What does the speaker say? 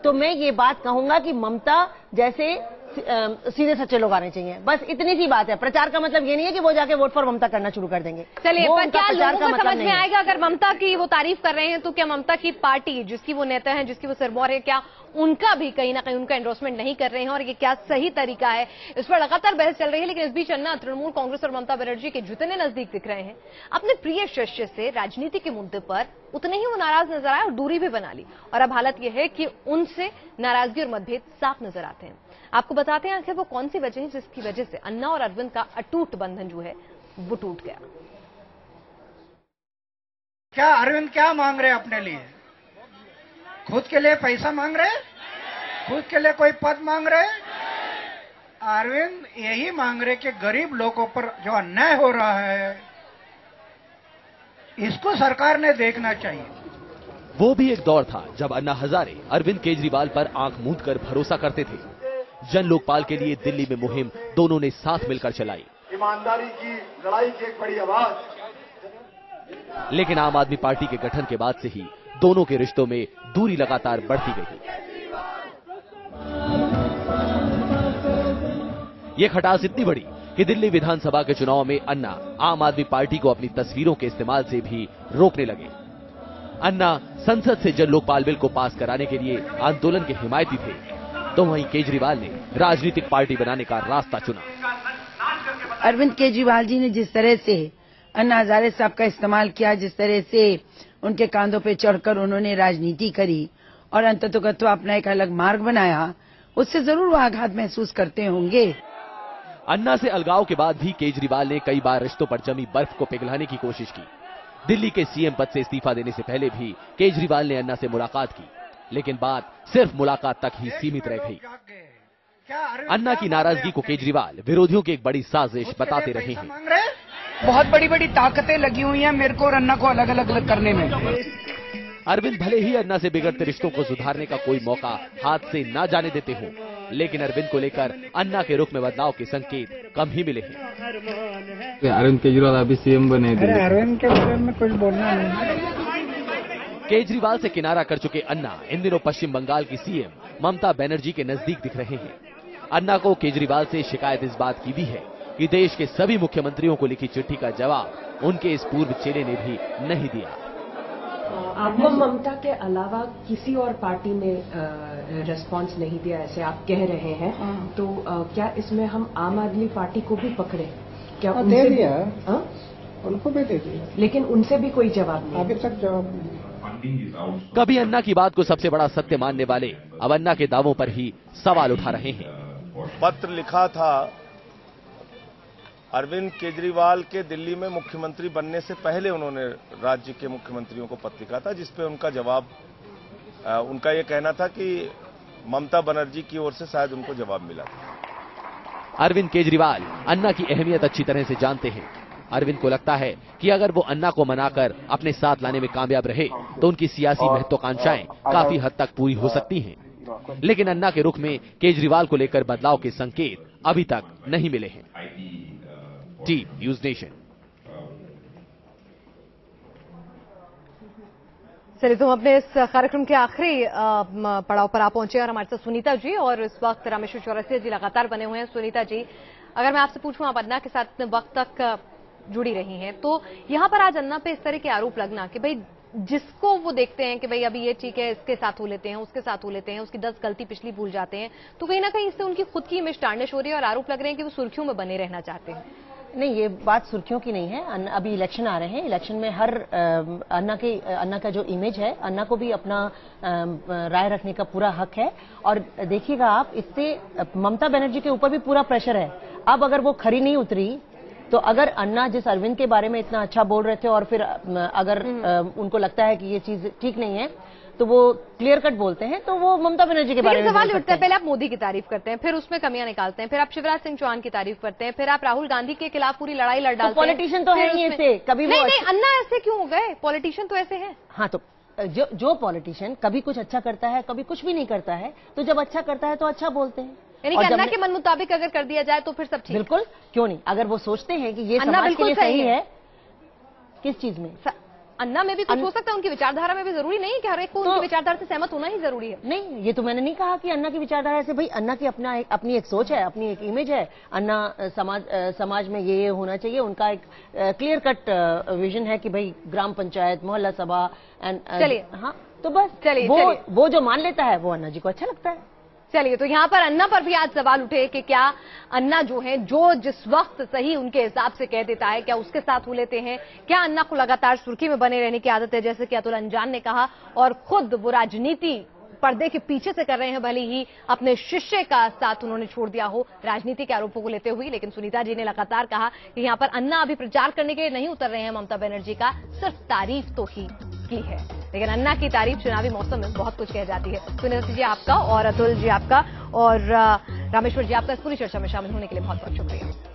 तो मैं ये बात कहूंगा कि ममता जैसे सीधे सच्चे लोग आने चाहिए। बस इतनी सी बात है। प्रचार का मतलब ये नहीं है कि वो जाके वोट फॉर ममता करना शुरू कर देंगे। चलिए, पर क्या लोगों को समझ में आएगा अगर ममता की वो तारीफ कर रहे हैं तो क्या ममता की पार्टी, जिसकी वो नेता है, जिसकी वो सिरमौर है, क्या उनका भी कहीं ना कहीं उनका एंडोर्समेंट नहीं कर रहे हैं? और ये क्या सही तरीका है, इस पर लगातार बहस चल रही है। लेकिन इस बीच अन्ना तृणमूल कांग्रेस और ममता बनर्जी के जितने नजदीक दिख रहे हैं, अपने प्रिय शिष्य से राजनीति के मुद्दे पर उतने ही वो नाराज नजर आए और दूरी भी बना ली। और अब हालत यह है कि उनसे नाराजगी और मतभेद साफ नजर आते हैं। आपको बताते हैं आखिर वो कौन सी वजह है जिसकी वजह से अन्ना और अरविंद का अटूट बंधन जो है वो टूट गया। क्या अरविंद क्या मांग रहे अपने लिए? खुद के लिए पैसा मांग रहे? खुद के लिए कोई पद मांग रहे? अरविंद यही मांग रहे कि गरीब लोगों पर जो अन्याय हो रहा है इसको सरकार ने देखना चाहिए। वो भी एक दौर था जब अन्ना हजारे अरविंद केजरीवाल पर आंख मूंद कर भरोसा करते थे। जन लोकपाल के लिए दिल्ली में मुहिम दोनों ने साथ मिलकर चलाई। ईमानदारी की लड़ाई की एक बड़ी आवाज। लेकिन आम आदमी पार्टी के गठन के बाद से ही दोनों के रिश्तों में दूरी लगातार बढ़ती गई। ये खटास इतनी बड़ी कि दिल्ली विधानसभा के चुनाव में अन्ना आम आदमी पार्टी को अपनी तस्वीरों के इस्तेमाल से भी रोकने लगे। अन्ना संसद से जन लोकपाल बिल को पास कराने के लिए आंदोलन के हिमायती थे, तो वहीं केजरीवाल ने राजनीतिक पार्टी बनाने का रास्ता चुना। अरविंद केजरीवाल जी ने जिस तरह से अन्ना हजारे साहब का इस्तेमाल किया, जिस तरह से उनके कांधों पे चढ़कर उन्होंने राजनीति करी और अंततोगत्वा अपना एक अलग मार्ग बनाया, उससे जरूर वो आघात महसूस करते होंगे। अन्ना से अलगाव के बाद भी केजरीवाल ने कई बार रिश्तों पर जमी बर्फ को पिघलाने की कोशिश की। दिल्ली के सीएम पद से इस्तीफा देने से पहले भी केजरीवाल ने अन्ना से मुलाकात की, लेकिन बात सिर्फ मुलाकात तक ही सीमित रह गई। अन्ना की नाराजगी को केजरीवाल विरोधियों की एक बड़ी साजिश बताते रहे हैं। बहुत बड़ी बड़ी ताकतें लगी हुई हैं मेरे को और अन्ना को अलग अलग करने में। अरविंद भले ही अन्ना से बिगड़ते रिश्तों को सुधारने का कोई मौका हाथ से ना जाने देते हों, लेकिन अरविंद को लेकर अन्ना के रुख में बदलाव के संकेत कम ही मिले हैं। अरविंद केजरीवाल अभी सीएम बने थे। अरविंद के बारे में कुछ बोलना नहीं। केजरीवाल से किनारा कर चुके अन्ना इन दिनों पश्चिम बंगाल की सीएम ममता बनर्जी के नजदीक दिख रहे हैं। अन्ना को केजरीवाल से शिकायत इस बात की भी है कि देश के सभी मुख्यमंत्रियों को लिखी चिट्ठी का जवाब उनके इस पूर्व चेले ने भी नहीं दिया। आपको ममता के अलावा किसी और पार्टी ने रिस्पांस नहीं दिया, ऐसे आप कह रहे हैं, तो क्या इसमें हम आम आदमी पार्टी को भी पकड़े? क्या उनसे दे दिया? उनको भी दे दिया, लेकिन उनसे भी कोई जवाब नहीं। अभी तक जवाब नहीं। कभी अन्ना की बात को सबसे बड़ा सत्य मानने वाले अब अन्ना के दावों पर ही सवाल उठा रहे हैं। पत्र लिखा था अरविंद केजरीवाल के दिल्ली में मुख्यमंत्री बनने से पहले, उन्होंने राज्य के मुख्यमंत्रियों को पत्र लिखा था, जिसपे उनका जवाब, उनका यह कहना था कि ममता बनर्जी की ओर से शायद उनको जवाब मिला था। अरविंद केजरीवाल अन्ना की अहमियत अच्छी तरह से जानते हैं। अरविंद को लगता है कि अगर वो अन्ना को मनाकर अपने साथ लाने में कामयाब रहे तो उनकी सियासी महत्वाकांक्षाएं काफी हद तक पूरी हो सकती हैं। लेकिन अन्ना के रुख में केजरीवाल को लेकर बदलाव के संकेत अभी तक नहीं मिले हैं। Team news nation. चलिए, तो हम अपने इस कार्यक्रम के आखिरी पड़ाव पर आप पहुंचे और हमारे साथ सुनीता जी और इस वक्त रामेश्वर चौरसिया जी लगातार बने हुए हैं। सुनीता जी, अगर मैं आपसे पूछूं, आप अन्ना के साथ वक्त तक जुड़ी रही हैं, तो यहाँ पर आज अन्ना पे इस तरह के आरोप लगना कि भाई जिसको वो देखते हैं कि भाई अभी ये ठीक है, इसके साथ हो लेते हैं, उसके साथ हो लेते हैं, उसकी 10 गलती पिछली भूल जाते हैं, तो कहीं ना कहीं इससे उनकी खुद की इमेज टार्निश हो रही है और आरोप लग रहे हैं कि वो सुर्खियों में बने रहना चाहते हैं। नहीं, ये बात सुर्खियों की नहीं है। अभी इलेक्शन आ रहे हैं। इलेक्शन में हर अन्ना का जो इमेज है, अन्ना को भी अपना राय रखने का पूरा हक है। और देखिएगा आप, इससे ममता बनर्जी के ऊपर भी पूरा प्रेशर है। अब अगर वो खरी नहीं उतरी तो अगर अन्ना जिस अरविंद के बारे में इतना अच्छा बोल रहे थे और फिर अगर उनको लगता है कि ये चीज ठीक नहीं है तो वो क्लियर कट बोलते हैं, तो वो ममता बनर्जी के बारे में सवाल उठता है। पहले आप मोदी की तारीफ करते हैं, फिर उसमें कमियां निकालते हैं, फिर आप शिवराज सिंह चौहान की तारीफ करते हैं, फिर आप राहुल गांधी के खिलाफ पूरी लड़ाई लड़ डालते हैं। पॉलिटिशियन तो है ही ऐसे। कभी नहीं, अन्ना ऐसे क्यों हो गए? पॉलिटिशियन तो ऐसे है। हाँ, तो जो पॉलिटिशियन कभी कुछ अच्छा करता है, कभी कुछ भी नहीं करता है, तो जब अच्छा करता है तो अच्छा बोलते हैं। यानी कि अन्ना के मन मुताबिक अगर कर दिया जाए तो फिर सब ठीक। बिल्कुल, क्यों नहीं। अगर वो सोचते हैं कि ये समाज के लिए सही है। किस चीज में? अन्ना में भी कुछ हो सकता है, उनकी विचारधारा में भी जरूरी नहीं है कि हर एक को उनकी विचारधारा से सहमत होना ही जरूरी है। नहीं, ये तो मैंने नहीं कहा कि अन्ना की विचारधारा से, भाई अन्ना की अपनी एक सोच है, अपनी एक इमेज है। अन्ना समाज में ये होना चाहिए, उनका एक क्लियर कट विजन है कि भाई ग्राम पंचायत, मोहल्ला सभा एंड चलिए, हाँ, तो बस चलिए वो जो मान लेता है वो अन्ना जी को अच्छा लगता है। चलिए, तो यहाँ पर अन्ना पर भी आज सवाल उठे कि क्या अन्ना जो है, जो जिस वक्त सही उनके हिसाब से कह देता है, क्या उसके साथ हो लेते हैं? क्या अन्ना को लगातार सुर्खी में बने रहने की आदत है, जैसे कि अतुल अंजान ने कहा, और खुद वो राजनीति पर्दे के पीछे से कर रहे हैं, भले ही अपने शिष्य का साथ उन्होंने छोड़ दिया हो राजनीति के आरोपों को लेते हुए। लेकिन सुनीता जी ने लगातार कहा कि यहाँ पर अन्ना अभी प्रचार करने के लिए नहीं उतर रहे हैं ममता बनर्जी का, सिर्फ तारीफ तो ही की है। लेकिन अन्ना की तारीफ चुनावी मौसम में बहुत कुछ कह जाती है। सुनीता जी आपका और अतुल जी आपका और रामेश्वर जी आपका इस पूरी चर्चा में शामिल होने के लिए बहुत बहुत शुक्रिया।